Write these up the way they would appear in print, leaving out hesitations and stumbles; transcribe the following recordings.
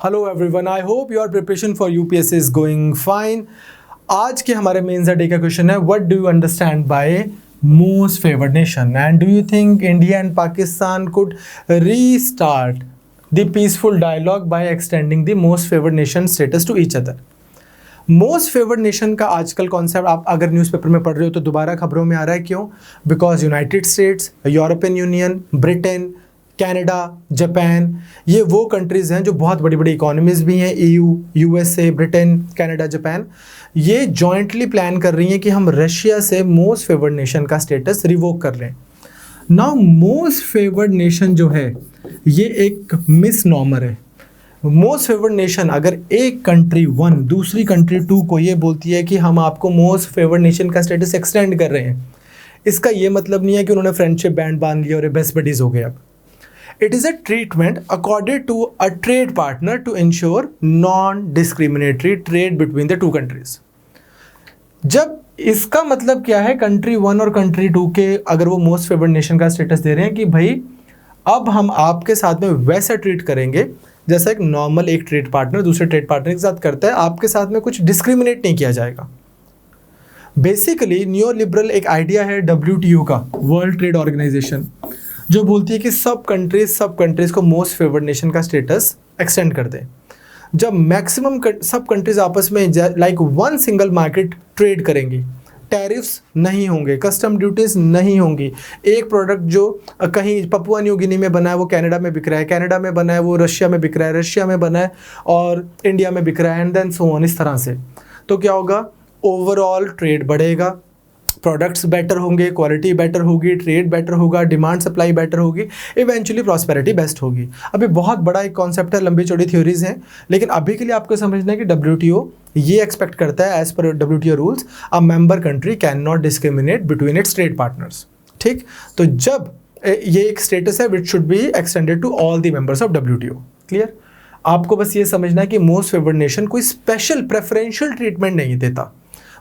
Hello everyone, I hope your preparation for UPSC is going fine. आज के हमारे mains day का question है, what do you understand by most favoured nation and do you think India and Pakistan could restart the peaceful dialogue by extending the most favoured nation status to each other. Most favoured nation का आजकल concept आप अगर newspaper में पढ़ रहे हो तो दोबारा खबरों में आ रहा है। क्यों? Because United states, European union, Britain, Canada, Japan, ये वो कंट्रीज़ हैं जो बहुत बड़ी बड़ी इकोनॉमीज़ भी हैं। EU, USA, Britain, Canada, Japan, ये जॉइंटली प्लान कर रही हैं कि हम रशिया से मोस्ट फेवर्ड नेशन का स्टेटस रिवोक कर लें। नाउ मोस्ट फेवर्ड नेशन जो है ये एक मिसनॉमर है। मोस्ट फेवर्ड नेशन, अगर एक कंट्री वन दूसरी कंट्री टू को ये बोलती है कि हम आपको मोस्ट फेवर्ड नेशन का स्टेटस एक्सटेंड कर रहे हैं, इसका ये मतलब नहीं है कि उन्होंने फ्रेंडशिप बैंड बांध लिया और ये बेस्ट बडीज़ हो गए। अब it is a treatment accorded to a trade partner to ensure non-discriminatory trade between the two countries। जब इसका मतलब क्या है, कंट्री वन और कंट्री टू के अगर वो मोस्ट फेवर्ड नेशन का स्टेटस दे रहे हैं कि भाई अब हम आपके साथ में वैसा ट्रीट करेंगे जैसा एक नॉर्मल एक ट्रेड पार्टनर दूसरे ट्रेड पार्टनर के साथ करता है, आपके साथ में कुछ डिस्क्रिमिनेट नहीं किया जाएगा। बेसिकली न्यू लिबरल एक आइडिया है WTO का, वर्ल्ड ट्रेड ऑर्गेनाइजेशन, जो बोलती है कि सब कंट्रीज़ को मोस्ट फेवर्ड नेशन का स्टेटस एक्सटेंड कर दें। जब मैक्सिमम सब कंट्रीज़ आपस में like one single market trade करेंगी, टैरिफ्स नहीं होंगे, कस्टम ड्यूटीज़ नहीं होंगी, एक प्रोडक्ट जो कहीं पपुआ न्यू गिनी में बना है वो कनाडा में बिक रहा है, कनाडा में बना है वो रशिया में बिक रहा है, रशिया में बना है और इंडिया में बिक रहा है, एंड देन सो ऑन। इस तरह से तो क्या होगा, ओवरऑल ट्रेड बढ़ेगा, प्रोडक्ट्स बेटर होंगे, क्वालिटी बेटर होगी, ट्रेड बेटर होगा, डिमांड सप्लाई बेटर होगी, इवेंचुअली प्रॉस्पेरिटी बेस्ट होगी। अभी बहुत बड़ा एक कॉन्सेप्ट है, लंबी चौड़ी थ्योरीज हैं, लेकिन अभी के लिए आपको समझना है कि WTO ये एक्सपेक्ट करता है, एज पर WTO rules a member country can not discriminate between its trade partners. ठीक, तो जब ये एक स्टेटस है which should be extended to all the members of WTO। Clear? आपको बस ये समझना है कि मोस्ट फेवर्ड नेशन कोई स्पेशल प्रेफरेंशियल ट्रीटमेंट नहीं देता,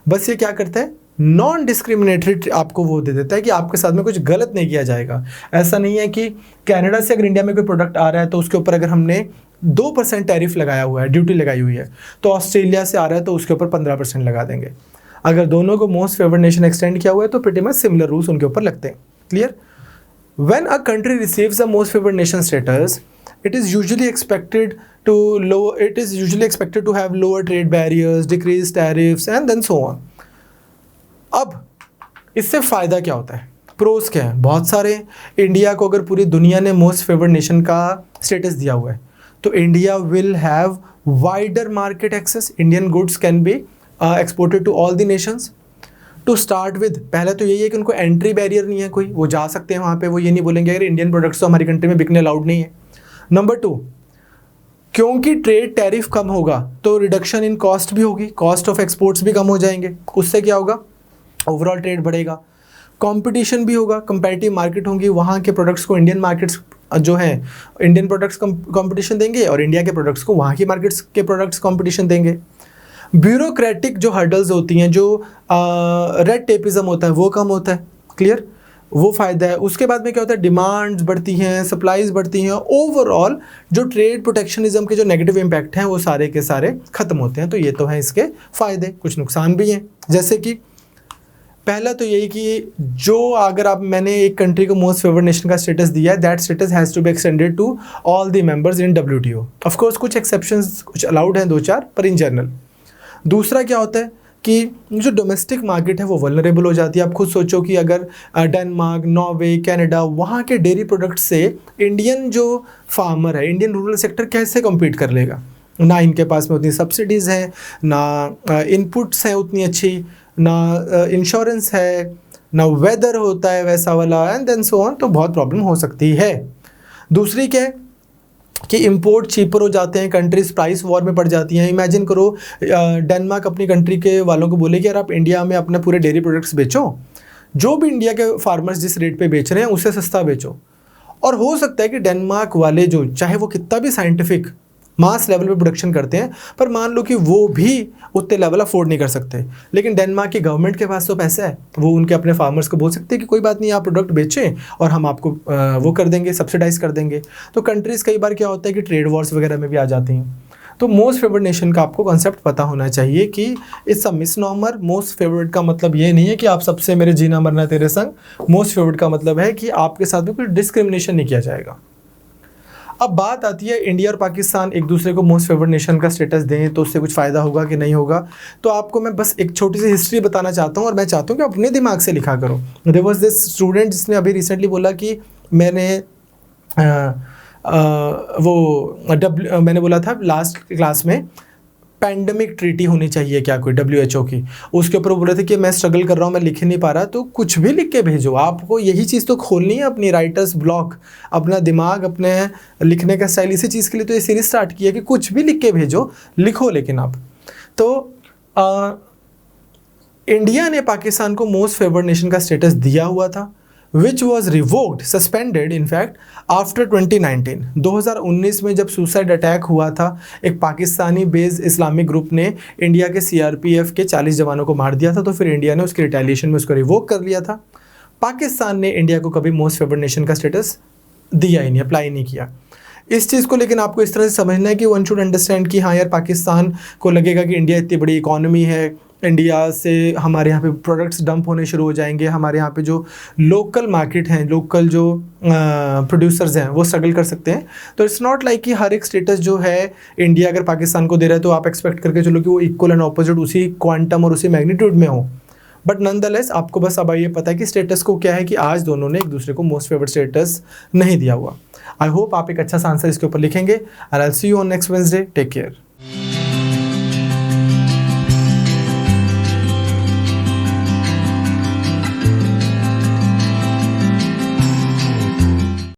बस ये क्या करता है, नॉन डिस्क्रिमिनेटरी आपको वो दे देता है कि आपके साथ में कुछ गलत नहीं किया जाएगा। ऐसा नहीं है कि कनाडा से अगर इंडिया में कोई प्रोडक्ट आ रहा है तो उसके ऊपर अगर हमने 2% टैरिफ लगाया हुआ है, ड्यूटी लगाई हुई है, तो ऑस्ट्रेलिया से आ रहा है तो उसके ऊपर 15% लगा देंगे। अगर दोनों को मोस्ट फेवर्ड नेशन एक्सटेंड किया हुआ है तो प्रीटी मच सिमिलर रूल्स उनके ऊपर लगते हैं। Clear? When a country receives a most favoured nation status, it is usually expected to have lower trade barriers, decreased tariffs and then so on। अब इससे फ़ायदा क्या होता है, प्रोस क्या है? बहुत सारे। इंडिया को अगर पूरी दुनिया ने मोस्ट फेवर्ड नेशन का स्टेटस दिया हुआ है तो India will have wider market access, Indian goods can be exported to all the nations. To start with, पहले तो यही है कि उनको एंट्री बैरियर नहीं है कोई, वो जा सकते हैं वहाँ पे, वो ये नहीं बोलेंगे अगर इंडियन प्रोडक्ट्स तो हमारी कंट्री में बिकने अलाउड नहीं है। नंबर 2, क्योंकि ट्रेड टैरिफ कम होगा तो रिडक्शन इन कॉस्ट भी होगी, कॉस्ट ऑफ एक्सपोर्ट्स भी कम हो जाएंगे, उससे क्या होगा, ओवरऑल ट्रेड बढ़ेगा। कंपटीशन भी होगा, कंपैरेटिव मार्केट होंगी, वहाँ के प्रोडक्ट्स को इंडियन मार्केट्स जो हैं इंडियन प्रोडक्ट्स कंपटीशन देंगे और इंडिया के प्रोडक्ट्स को वहाँ की मार्केट्स के प्रोडक्ट्स कंपटीशन देंगे। ब्यूरोक्रेटिक जो हर्डल्स होती हैं, जो रेड टेपिज्म होता है वो कम होता है। क्लियर? वो फ़ायदा है। उसके बाद में क्या होता है, डिमांड्स बढ़ती हैं, सप्लाईज बढ़ती हैं, ओवरऑल जो ट्रेड प्रोटेक्शनिज्म के जो नेगेटिव इम्पैक्ट हैं वो सारे के सारे ख़त्म होते हैं। तो ये तो हैं इसके फ़ायदे, कुछ नुकसान भी हैं। जैसे कि पहला तो यही कि जो अगर आप मैंने एक कंट्री को मोस्ट फेवर्ड नेशन का स्टेटस दिया है, that status has to be extended to all the members in WTO। Of course कुछ एक्सेप्शंस कुछ अलाउड हैं 2-4, पर इन जनरल। दूसरा क्या होता है कि जो डोमेस्टिक मार्केट है वो वल्नरेबल हो जाती है। आप खुद सोचो कि अगर डेनमार्क, नॉर्वे, कनाडा, वहाँ के डेयरी प्रोडक्ट से इंडियन जो फार्मर है, इंडियन रूरल सेक्टर कैसे कम्पीट कर लेगा? ना इनके पास में उतनी सब्सिडीज़ हैं, ना इनपुट्स हैं उतनी अच्छी, ना इंश्योरेंस है, ना वेदर होता है वैसा वाला, एंड देन सो ऑन। तो बहुत प्रॉब्लम हो सकती है। दूसरी क्या है कि इंपोर्ट चीपर हो जाते हैं, कंट्रीज प्राइस वॉर में पड़ जाती हैं। इमेजिन करो डेनमार्क अपनी कंट्री के वालों को बोले कि यार आप इंडिया में अपने पूरे डेयरी प्रोडक्ट्स बेचो, जो भी इंडिया के फार्मर्स जिस रेट पे बेच रहे हैं उससे सस्ता बेचो। और हो सकता है कि डेनमार्क वाले जो चाहे वो कितना भी साइंटिफिक मास लेवल पे प्रोडक्शन करते हैं, पर मान लो कि वो भी उतने लेवल अफोर्ड नहीं कर सकते, लेकिन डेनमार्क की गवर्नमेंट के पास तो पैसा है, वो उनके अपने फार्मर्स को बोल सकते हैं कि कोई बात नहीं, आप प्रोडक्ट बेचें और हम आपको वो कर देंगे, सब्सिडाइज कर देंगे। तो कंट्रीज़ कई बार क्या होता है कि ट्रेड वॉर्स वगैरह में भी आ जाती हैं। तो मोस्ट फेवर्ड नेशन का आपको कॉन्सेप्ट पता होना चाहिए कि इट्स अ मिसनॉमर। मोस्ट फेवर्ड का मतलब ये नहीं है कि आप सबसे मेरे जीना मरना तेरे संग। मोस्ट फेवर्ड का मतलब है कि आपके साथ में कोई डिस्क्रिमिनेशन नहीं किया जाएगा। अब बात आती है इंडिया और पाकिस्तान एक दूसरे को मोस्ट फेवर्ड नेशन का स्टेटस दें तो उससे कुछ फ़ायदा होगा कि नहीं होगा। तो आपको मैं बस एक छोटी सी हिस्ट्री बताना चाहता हूँ और मैं चाहता हूँ कि अपने दिमाग से लिखा करो। देयर वाज दिस स्टूडेंट जिसने अभी रिसेंटली बोला कि मैंने मैंने बोला था लास्ट क्लास में पैंडमिक ट्रीटी होनी चाहिए क्या कोई WHO की, उसके ऊपर बोल रहे थे कि मैं स्ट्रगल कर रहा हूँ, मैं लिख नहीं पा रहा। तो कुछ भी लिख के भेजो, आपको यही चीज़ तो खोलनी है अपनी राइटर्स ब्लॉक, अपना दिमाग, अपने लिखने का स्टाइल। इसी चीज़ के लिए तो ये सीरीज स्टार्ट की है कि कुछ भी लिख के भेजो, लिखो। लेकिन आप तो इंडिया ने पाकिस्तान को मोस्ट फेवर्ड नेशन का स्टेटस दिया हुआ था, which was revoked, suspended in fact after 2019। 2019 में जब सुसाइड अटैक हुआ था, एक पाकिस्तानी बेस्ड इस्लामिक ग्रुप ने इंडिया के CRPF के 40 जवानों को मार दिया था, तो फिर इंडिया ने उसके रिटेलिएशन में उसको रिवोक कर लिया था। पाकिस्तान ने इंडिया को कभी मोस्ट फेवर्ड नेशन का स्टेटस दिया ही नहीं, अप्लाई नहीं किया इस चीज़ को। लेकिन आपको इस तरह से समझना है कि वन शुड अंडरस्टैंड कि हाँ यार, पाकिस्तान को लगेगा कि इंडिया इतनी बड़ी इकॉनमी है, इंडिया से हमारे यहाँ पे प्रोडक्ट्स डंप होने शुरू हो जाएंगे, हमारे यहाँ पे जो लोकल मार्केट हैं, लोकल जो प्रोड्यूसर्स हैं वो स्ट्रगल कर सकते हैं। तो इट्स नॉट लाइक कि हर एक स्टेटस जो है इंडिया अगर पाकिस्तान को दे रहा है तो आप एक्सपेक्ट करके चलो कि वो इक्वल एंड ऑपोजिट उसी क्वांटम और उसी मैग्नीट्यूड में हो। बट नॉनदलेस आपको बस अब ये पता है कि स्टेटस को क्या है कि आज दोनों ने एक दूसरे को मोस्ट फेवर्ड स्टेटस नहीं दिया हुआ। आई होप आप एक अच्छा सा आंसर इसके ऊपर लिखेंगे। I will see you on next Wednesday. Take care.